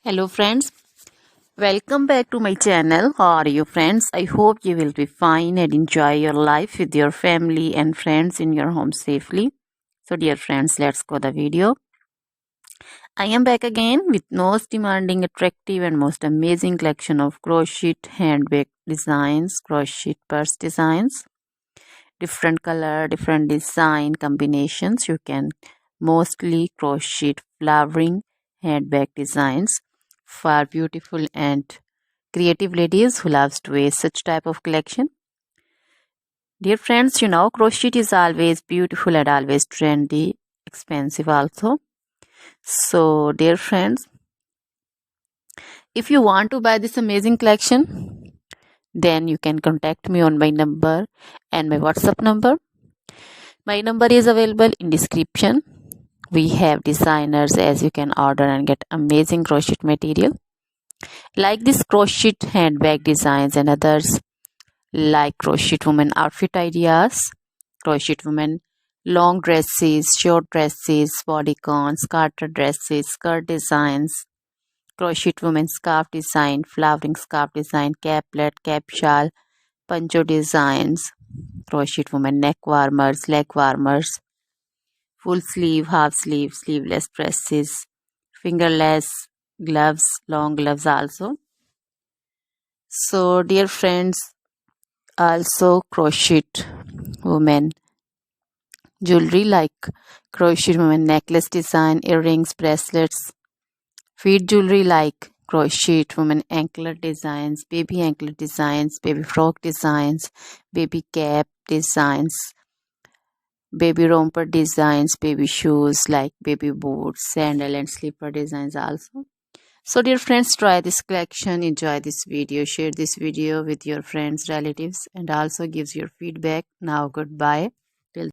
Hello friends, welcome back to my channel. How are you friends? I hope you will be fine and enjoy your life with your family and friends in your home safely. So dear friends, let's go the video. I am back again with most demanding, attractive and most amazing collection of crochet handbag designs, crochet purse designs, different color, different design combinations. You can mostly crochet flowering handbag designs for beautiful and creative ladies who loves to wear such type of collection. Dear friends, crochet is always beautiful and always trendy, expensive also. So dear friends, if you want to buy this amazing collection, then you can contact me on my number and my WhatsApp number. My number is available in description. We have designers as you can order and get amazing crochet material. Like this crochet handbag designs and others like crochet woman outfit ideas, crochet woman long dresses, short dresses, bodycons, garter dresses, skirt designs, crochet woman scarf design, flowering scarf design, caplet, cap shawl, poncho designs, crochet woman neck warmers, leg warmers, full sleeve, half sleeve, sleeveless dresses, fingerless gloves, long gloves also. So dear friends, also crochet women jewelry like crochet women necklace design, earrings, bracelets, feet jewelry like crochet women anklet designs, baby frock designs, baby cap designs, baby romper designs, baby shoes like baby boots, sandal and slipper designs also. So dear friends, try this collection, enjoy this video, share this video with your friends, relatives and also gives your feedback. Now goodbye.